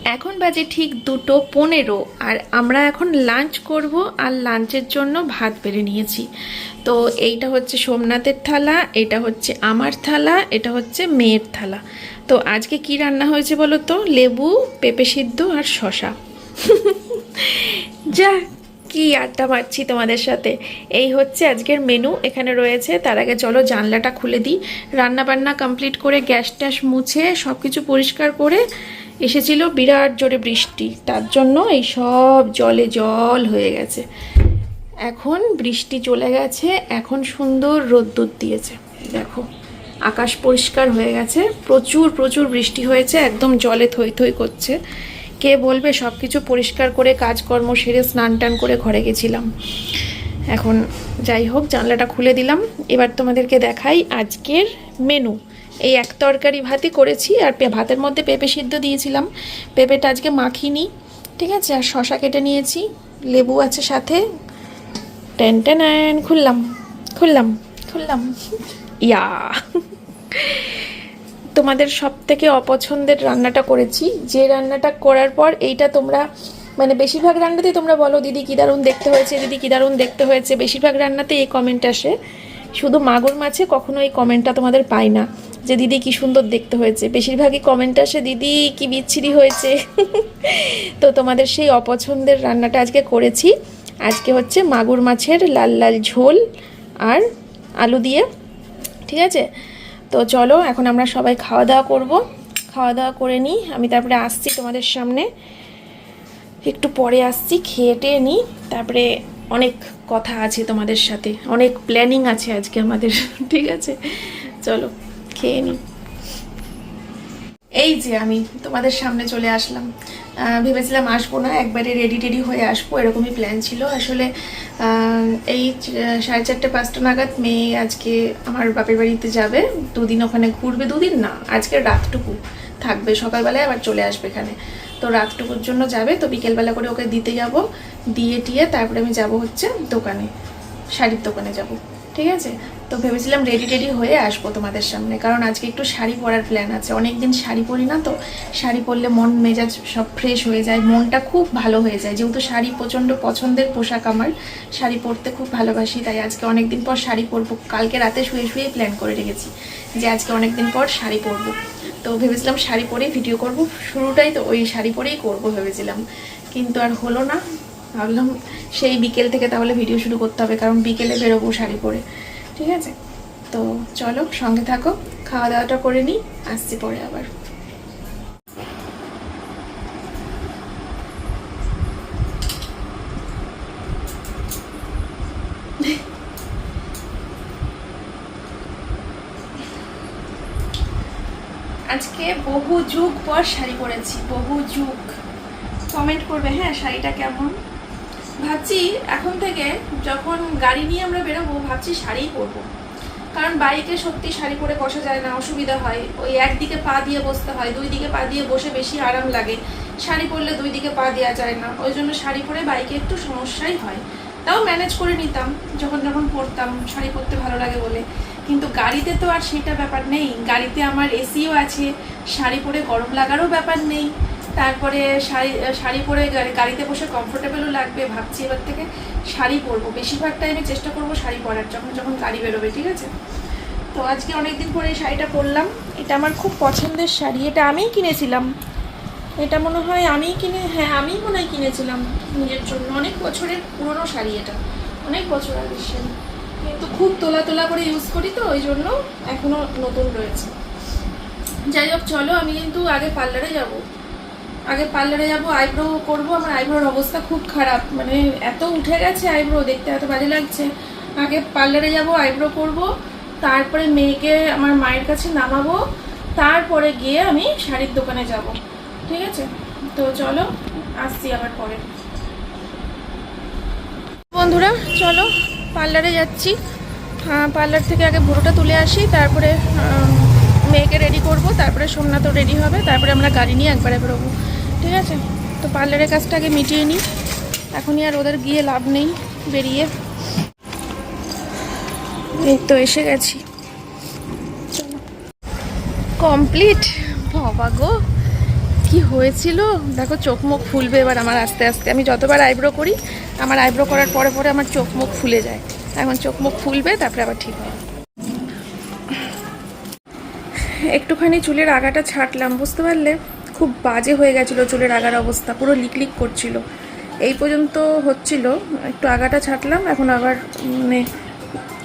এখন বাজে ঠিক 2:15 আর আমরা এখন লাঞ্চ করব। আর লাঞ্চের জন্য ভাত বেড়ে নিয়েছি। তো এইটা হচ্ছে সোমনাথের থালা, এটা হচ্ছে আমার থালা, এটা হচ্ছে মেয়ের থালা। তো আজকে কি রান্না হয়েছে বলো তো? লেবু, পেঁপে সিদ্ধ আর শশা। যা কি আড্ডা মারছি তোমাদের সাথে। এই হচ্ছে আজকের মেনু এখানে রয়েছে। তার আগে চলো জানলাটা খুলে দিই। রান্না বান্না কমপ্লিট করে গ্যাস ট্যাস মুছে সব কিছু পরিষ্কার করে এসেছিল বিরাট জোরে বৃষ্টি, তার জন্য এই সব জলে জল হয়ে গেছে। এখন বৃষ্টি চলে গেছে, এখন সুন্দর রোদ্দুর দিয়েছে। দেখো আকাশ পরিষ্কার হয়ে গেছে, প্রচুর প্রচুর বৃষ্টি হয়েছে, একদম জলে থই থই করছে। কে বলবে সব কিছু পরিষ্কার করে কাজকর্ম সেরে স্নান টান করে ঘরে গেছিলাম। এখন যাই হোক জানলাটা খুলে দিলাম। এবার তোমাদেরকে দেখাই আজকের মেনু। এই এক তরকারি ভাতই করেছি, আর ভাতের মধ্যে পেঁপে সিদ্ধ দিয়েছিলাম। পেঁপেটা আজকে মাখিনি, ঠিক আছে। আর শশা কেটে নিয়েছি, লেবু আছে সাথে। টেন টেন খুললাম খুললাম খুললাম, ইয়া। তোমাদের সব থেকে অপছন্দের রান্নাটা করেছি, যে রান্নাটা করার পর এইটা তোমরা মানে বেশিরভাগ রান্নাতেই তোমরা বলো দিদি কী দারুণ দেখতে হয়েছে, দিদি কী দারুণ দেখতে হয়েছে। বেশিরভাগ রান্নাতে এই কমেন্ট আসে, শুধু মাগুর মাছে কখনো এই কমেন্টটা তোমাদের পাই না যে দিদি কি সুন্দর দেখতে হয়েছে। বেশিরভাগই কমেন্ট আসে দিদি কি বিচ্ছিরি হয়েছে। তো তোমাদের সেই অপছন্দের রান্নাটা আজকে করেছি। আজকে হচ্ছে মাগুর মাছের লাল লাল ঝোল আর আলু দিয়ে, ঠিক আছে। তো চলো এখন আমরা সবাই খাওয়া দাওয়া করবো। খাওয়া দাওয়া করে নিই, আমি তারপরে আসছি তোমাদের সামনে, একটু পরে আসছি, খেয়ে টেয়ে নিই। তারপরে অনেক কথা আছে তোমাদের সাথে, অনেক প্ল্যানিং আছে আজকে আমাদের। ঠিক আছে চলো খেয়ে নিই। এই যে আমি তোমাদের সামনে চলে আসলাম। ভেবেছিলাম আসবো না, একবারে রেডি টেডি হয়ে আসবো, এরকমই প্ল্যান ছিল আসলে। এই 4:30-5টা নাগাদ মেয়ে আজকে আমার বাপের বাড়িতে যাবে, 2 দিন ওখানে ঘুরবে। 2 দিন না, আজকের রাতটুকু থাকবে, সকালবেলায় আবার চলে আসবে এখানে। তো রাতটুকুর জন্য যাবে, তো বিকেলবেলা করে ওকে দিতে যাব, দিয়ে টিয়ে তারপরে আমি যাব হচ্ছে দোকানে, শাড়ির দোকানে যাব, ঠিক আছে। তো ভেবেছিলাম রেডি টেডি হয়ে আসবো তোমাদের সামনে, কারণ আজকে একটু শাড়ি পরার প্ল্যান আছে। অনেক দিন শাড়ি পরি না, তো শাড়ি পরলে মন মেজাজ সব ফ্রেশ হয়ে যায়, মনটা খুব ভালো হয়ে যায়। যেহেতু শাড়ি প্রচণ্ড পছন্দের পোশাক আমার, শাড়ি পরতে খুব ভালোবাসি, তাই আজকে অনেক দিন পর শাড়ি পরবো। কালকে রাতে শুয়ে শুয়ে প্ল্যান করে রেখেছি যে আজকে অনেক দিন পর শাড়ি পরবো। তো ভেবেছিলাম শাড়ি পরেই ভিডিও করব, শুরুটাই তো ওই শাড়ি পরেই করবো ভেবেছিলাম, কিন্তু আর হলো না। ভাবলাম সেই বিকেল থেকে তাহলে ভিডিও শুরু করতে হবে, কারণ বিকেলে বেরোবো শাড়ি পরে, ঠিক আছে। তো চলো সঙ্গে থাকো, খাওয়া দাওয়াটা করে নিই, আসছি পরে আবার। আজকে বহু যুগ পর শাড়ি পরেছি, বহু যুগ। কমেন্ট করবে হ্যাঁ শাড়িটা কেমন। ভাবছি এখন থেকে যখন গাড়ি নিয়ে আমরা বেরোবো, ভাবছি শাড়িই পরবো, কারণ বাইকে সত্যি শাড়ি পরে বসা যায় না, অসুবিধা হয়। ওই একদিকে পা দিয়ে বসতে হয়, 2 দিকে পা দিয়ে বসে বেশি আরাম লাগে। শাড়ি পরলে 2 দিকে পা দেওয়া যায় না, ওই জন্য শাড়ি পরে বাইকে একটু সমস্যাই হয়। তাও ম্যানেজ করে নিতাম যখন যখন পরতাম, শাড়ি পরতে ভালো লাগে বলে। কিন্তু গাড়িতে তো আর সেটা ব্যাপার নেই, গাড়িতে আমার এসিও আছে, শাড়ি পরে গরম লাগারও ব্যাপার নেই। তারপরে শাড়ি পরে গাড়িতে বসে কমফোর্টেবলও লাগবে। ভাবছি এবার থেকে শাড়ি পরবো, বেশিরভাগ টাইমে চেষ্টা করবো শাড়ি পরার, যখন যখন গাড়ি বেরোবে, ঠিক আছে। তো আজকে অনেকদিন পরে এই শাড়িটা পরলাম। এটা আমার খুব পছন্দের শাড়ি, এটা আমিই কিনেছিলাম। এটা মনে হয় আমি মনে হয় কিনেছিলাম নিজের জন্য। অনেক বছরের পুরনো শাড়ি, এটা অনেক বছর আগের শাড়ি, কিন্তু খুব তোলা তোলা করে ইউজ করি, তো ওই জন্য এখনও নতুন রয়েছে। যাই হোক চলো, আমি কিন্তু আগে পার্লারে যাব, আইব্রো করবো। আমার আইব্রোর অবস্থা খুব খারাপ, মানে এত উঠে গেছে আইব্রো, দেখতে এত বাজে লাগছে। আগে পার্লারে যাব, আইব্রো করব, তারপরে মেয়েকে আমার মায়ের কাছে নামাবো, তারপরে গিয়ে আমি শাড়ির দোকানে যাব, ঠিক আছে। তো চলো আসছি আবার পরে। বন্ধুরা চলো পার্লারে যাচ্ছি। পার্লার থেকে আগে ভুরুটা তুলে আসি, তারপরে মেয়েকে রেডি করব, তারপরে সোমনাথও রেডি হবে, তারপরে আমরা গাড়ি নিয়ে একবারে বেরোবো, ঠিক আছে। তো পার্লারের কাজটা আগে মিটিয়ে নিই, এখনই আর ওদের গিয়ে লাভ নেই বেরিয়ে। এই তো এসে গেছি, চলো কমপ্লিট। বাবা গো কি হয়েছিল দেখো, চোখ মুখ ফুলবে এবার আমার আস্তে আস্তে। আমি যতবার আইব্রো করি, আমার আইব্রো করার পরে পরে আমার চোখ মুখ ফুলে যায়। এখন চোখ মুখ ফুলবে, তারপরে আবার ঠিক হবে। একটুখানি চুলের আগাটা ছাঁটলাম, বুঝতে পারলে খুব বাজে হয়ে গেছিলো চুলের আগার অবস্থা, পুরো লিকলিক করছিল। এই পর্যন্ত হচ্ছিল, একটু আগাটা ছাঁটলাম, এখন আবার মানে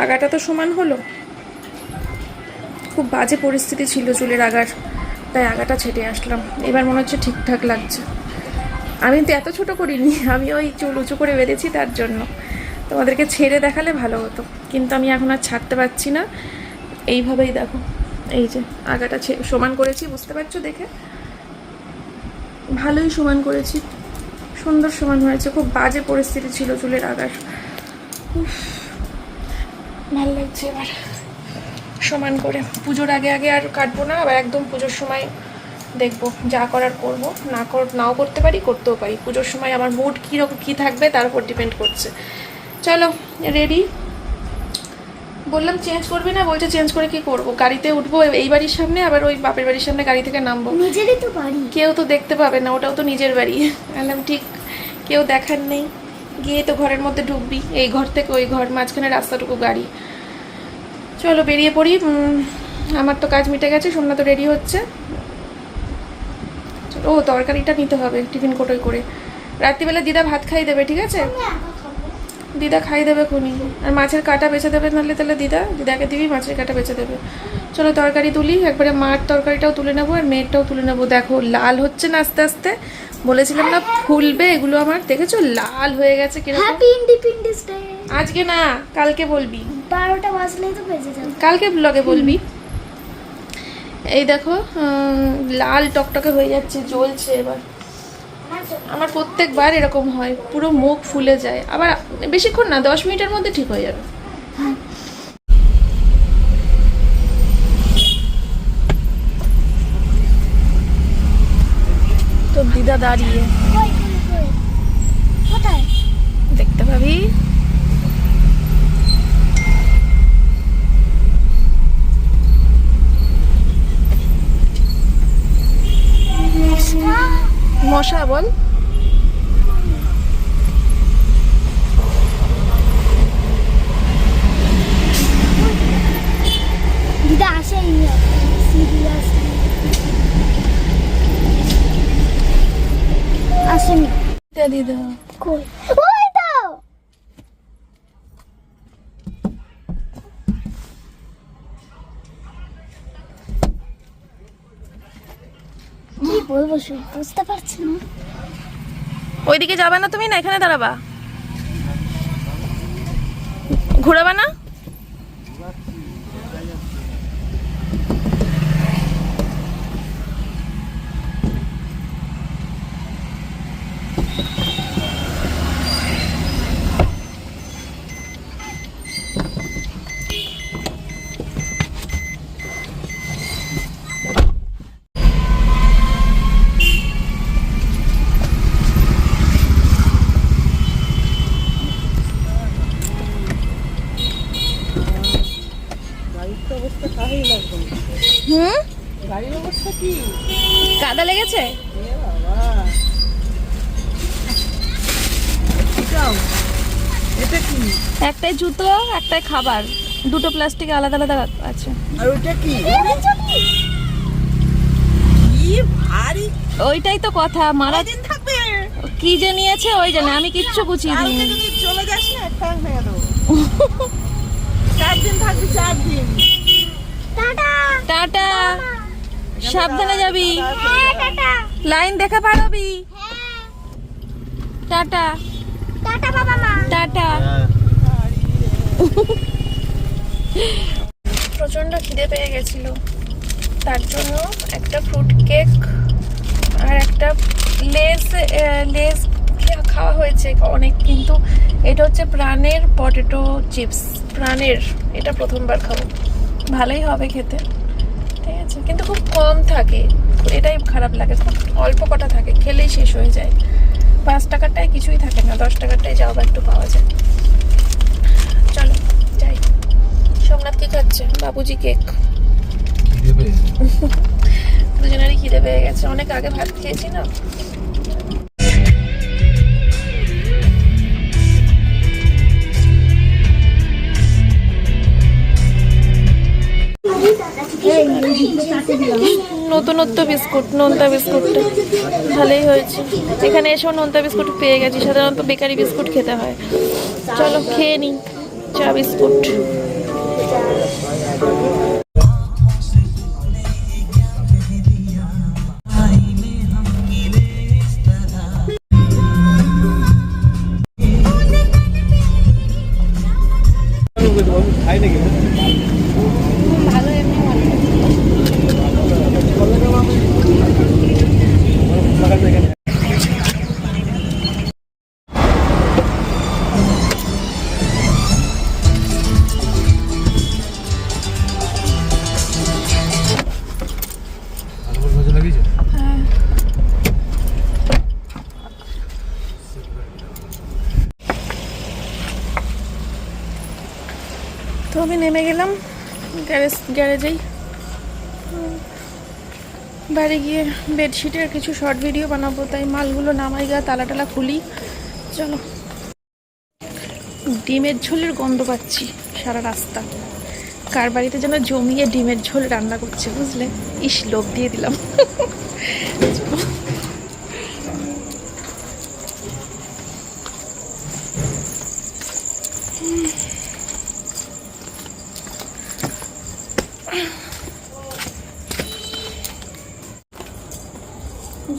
আগাটা তো সমান হলো। খুব বাজে পরিস্থিতি ছিল চুলের আগার, তাই আগাটা ছেটে আসলাম। এবার মনে হচ্ছে ঠিকঠাক লাগছে। আমি তো এত ছোট করিনি, আমি ওই চুল উঁচু করে বেঁধেছি, তার জন্য তোমাদেরকে ছেড়ে দেখালে ভালো হতো, কিন্তু আমি এখন আর ছাড়তে পারছি না। এইভাবেই দেখো, এই যে আগাটা সমান করেছি, বুঝতে পারছো দেখে, ভালোই সমান করেছি, সুন্দর সমান হয়েছে। খুব বাজে পরিস্থিতি ছিল চুলের আগার, ভালো লাগছে এবার সমান করে। পুজোর আগে আগে আর কাটবো না, আবার একদম পুজোর সময় দেখবো, যা করার করবো, নাও করতে পারি, করতেও পারি। পুজোর সময় আমার মুড কীরকম কী থাকবে তার উপর ডিপেন্ড করছে। চলো রেডি। বললাম চেঞ্জ করবি না, বলছে চেঞ্জ করে কি করব, গাড়িতে উঠবো এই বাড়ির সামনে, আবার ওই বাপের বাড়ির সামনে গাড়ি থেকে নামবো। নিজেরই তো বাড়ি, কেউ তো দেখতে পাবে না, ওটাও তো নিজের বাড়ি। বললাম ঠিক, কেউ দেখার নেই, গিয়ে তো ঘরের মধ্যে ঢুকবি, এই ঘর থেকে ওই ঘর, মাঝখানে রাস্তাটুকু গাড়ি। চলো বেরিয়ে পড়ি, আমার তো কাজ মিটে গেছে, সোমনা তো রেডি হচ্ছে। ও তরকারিটা নিতে হবে টিফিন কোটোয় করে, রাত্রিবেলা দিদা ভাত খাই দেবে, ঠিক আছে? দিদা খাই দেবে খুনি, আর মাছের কাঁটা বেছে দেবে, নাহলে তাহলে দিদাকে দিবি, মাছের কাঁটা বেছে দেবে। চলো তরকারি তুলি, একবারে মার তরকারিটাও তুলে নেবো আর মেয়েরটাও তুলে নেবো। দেখো লাল হচ্ছে না আস্তে আস্তে, বলেছিলাম না ফুলবে এগুলো আমার, দেখেছো লাল হয়ে গেছে কিরকম। Happy independence day. আজকে না, কালকে বলবি, 12টা বাজলেই তো বেজে যাবে, কালকে ব্লগে বলবি। এই দেখো লাল টকটকে হয়ে যাচ্ছে, জ্বলছে এবার। আমার প্রত্যেকবার এরকম হয়, পুরো মুখ ফুলে যায়, আবার বেশিক্ষণ না, 10 মিনিটের মধ্যে ঠিক হয়ে যাবে। তো দিদা দাঁড়িয়ে, কোথায় দেখতে পাবি। মশা বল, দিদা আসেনি, আসেনি দিদা কই, ওই তো কি বলবো, বুঝতে পারছি না। ওইদিকে যাবে না তুমি, না এখানে দাঁড়াবা, ঘোরাবা না? গাড়ির অবস্থা কি? কাদা লেগেছে? এটা কি? একটাই জুতো, একটাই খাবার, দুটো প্লাস্টিকে আলাদা আলাদা আছে। আর ওইটা কি? কি ভারী! ওইটাই তো কথা, মারা দিন থাকবে। কি যে নিয়েছে ওই জানে, আমি কিচ্ছু গুছিয়ে কালকে দিইনি। যদি চলে যাস না, একটা মেয়ে দেবো। 4 দিন থাকবি, 4 দিন। টাটা টাটা, সাবধানে যাবি, হ্যাঁ টাটা, লাইন দেখে পারবি। টাটা টাটা বাবা মা, টাটা। প্রচন্ড খিদে পেয়ে গেছিল, তার জন্য একটা ফ্রুট কেক আর একটা লেস খাওয়া হয়েছে অনেক, কিন্তু এটা হচ্ছে প্রাণের পটেটো চিপস, প্রাণের, এটা প্রথমবার খাবো, ভালোই হবে খেতে, ঠিক আছে, কিন্তু খুব কম থাকে, এটাই খারাপ লাগে, খুব অল্প কটা থাকে, খেলেই শেষ হয়ে যায়। 5 টাকারটায় কিছুই থাকে না, 10 টাকারটায় যাও বা একটু পাওয়া যায়। চলো যাই। সোমনাথ কি খাচ্ছে? বাবুজি কেক। দুজনেরই খিদে পেয়ে গেছে, অনেক আগে ভাত খেয়েছি না। নতুনত্ব বিস্কুট, নোনতা বিস্কুটটা ভালোই হয়েছে। এখানে এসেও নোনতা বিস্কুট পেয়ে গেছি, সাধারণত বেকারি বিস্কুট খেতে হয়। চলো খেয়ে নিই চা বিস্কুট। ভালো এমনি তো আমি নেমে গেলাম গ্যারেজেই। বাড়ি গিয়ে বেডশিটের কিছু শর্ট ভিডিও বানাবো, তাই মালগুলো নামাই গা, তালা টালা খুলি। চলো। ডিমের ঝোলের গন্ধ পাচ্ছি সারা রাস্তা। কার বাড়িতে যেন জমিয়ে ডিমের ঝোল রান্না করছে, বুঝলে? ইস, লোভ দিয়ে দিলাম।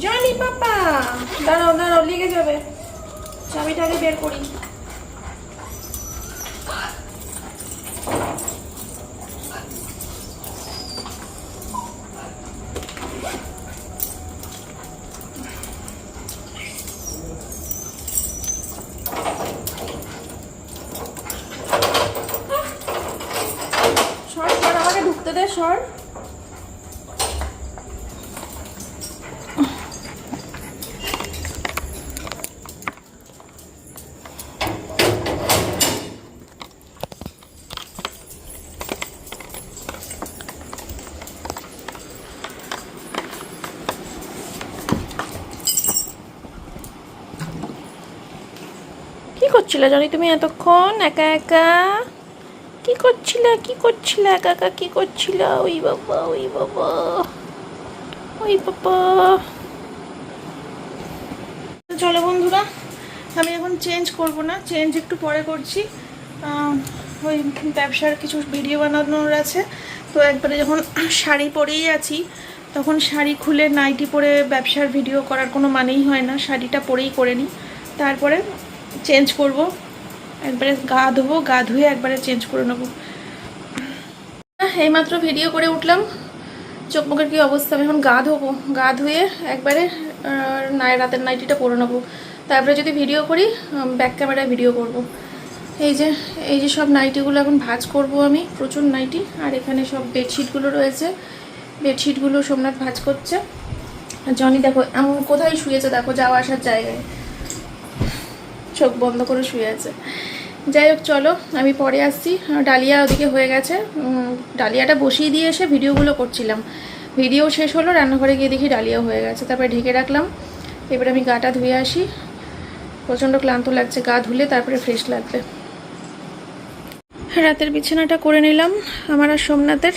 জনি পাপা, দাঁড়াও দাঁড়াও, লেগে যাবে। চাবিটাকে বের করি। সর সর, আমাকে ঢুকতে দে, সর। কি করছিলে জানি তুমি এতক্ষণ একা একা? কি করছিলে একা একা কি করছিলে? ওই বাবা, ওই বাবা, ওই বাবা। চলো বন্ধুরা, আমি এখন চেঞ্জ করব না, চেঞ্জ একটু পরে করছি। ওই ব্যবসার কিছু ভিডিও বানানোর আছে, তো একবারে যখন শাড়ি পরেই আছি তখন শাড়ি খুলে নাইটি পরে ব্যবসার ভিডিও করার কোনো মানেই হয় না। শাড়িটা পরেই করে নিই, তারপরে চেঞ্জ করব। একবারে গা ধোবো, গা ধুয়ে একবারে চেঞ্জ করে নেবো। এইমাত্র ভিডিও করে উঠলাম, চোখ মুখের কী অবস্থা। আমি এখন গা ধোবো, গা ধুয়ে একবারে রাতের নাইটিটা পরে নেবো। তারপরে যদি ভিডিও করি, ব্যাক ক্যামেরায় ভিডিও করব। এই যে সব নাইটিগুলো এখন ভাঁজ করব আমি, প্রচুর নাইটি। আর এখানে সব বেডশিটগুলো রয়েছে, বেডশিটগুলো সোমনাথ ভাঁজ করছে। জনি দেখো এমন কোথায় শুয়েছে, দেখো যাওয়া আসার জায়গায় চোখ বন্ধ করে শুয়ে আছে। যাই হোক, চলো আমি পরে আসছি। ডালিয়া ওদিকে হয়ে গেছে, ডালিয়াটা বসিয়ে দিয়ে এসে ভিডিওগুলো করছিলাম। ভিডিও শেষ হলো, রান্নাঘরে গিয়ে দেখি ডালিয়া হয়ে গেছে, তারপরে ঢেকে রাখলাম। এবার আমি গাটা ধুয়ে আসি, প্রচণ্ড ক্লান্ত লাগছে। গা ধুলে তারপরে ফ্রেশ লাগবে। রাতের বিছানাটা করে নিলাম আমার আর সোমনাথের।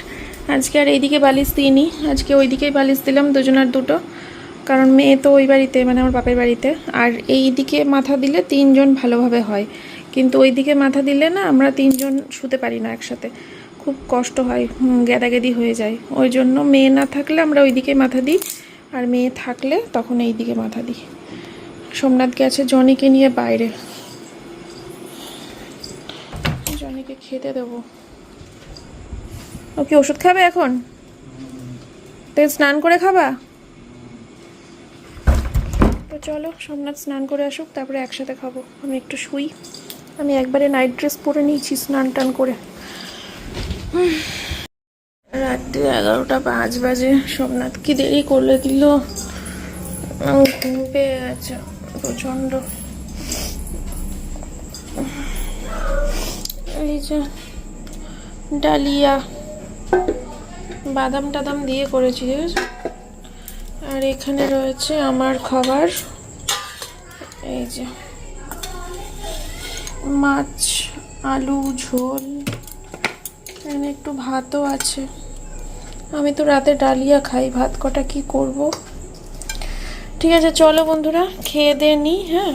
আজকে আর এইদিকে বালিশ দিইনি, আজকে ওইদিকেই বালিশ দিলাম, দুজনের দুটো। কারণ মেয়ে তো ওই বাড়িতে, মানে আমার বাপের বাড়িতে। আর এই দিকে মাথা দিলে তিনজন ভালোভাবে হয়, কিন্তু ওই দিকে মাথা দিলে না আমরা তিনজন শুতে পারি না একসাথে, খুব কষ্ট হয়, গ্যাদাগেদি হয়ে যায়। ওই জন্য মেয়ে না থাকলে আমরা ওই দিকে মাথা দিই, আর মেয়ে থাকলে তখন এই দিকে মাথা দিই। সোমনাথ গেছে জনিকে নিয়ে বাইরে, জনিকে খেতে দেবো। ও কি ওষুধ খাবে এখন? তো স্নান করে খাবা? তো চলো সোমনাথ স্নান করে আসুক, তারপরে একসাথে খাবো। আমি একটু শুই, আমি একবারে নাইট ড্রেস পরে নিয়েছি স্নান টান করে। রাত্রি 11:05 বাজে। সোমনাথ কি দেরি করলে দিল, ঘুম পেয়ে গেছে প্রচণ্ড। এই যে ডালিয়া বাদাম টাদাম দিয়ে করেছি, ঠিক আছে? আর এখানে রয়েছে আমার খাবার, এই যে মাছ আলু ঝোল, এখানে একটু ভাতও আছে। আমি তো রাতে ডালিয়া খাই, ভাত কটা কি করব। ঠিক আছে চলো বন্ধুরা, খেয়ে দিয়ে নিই। হ্যাঁ।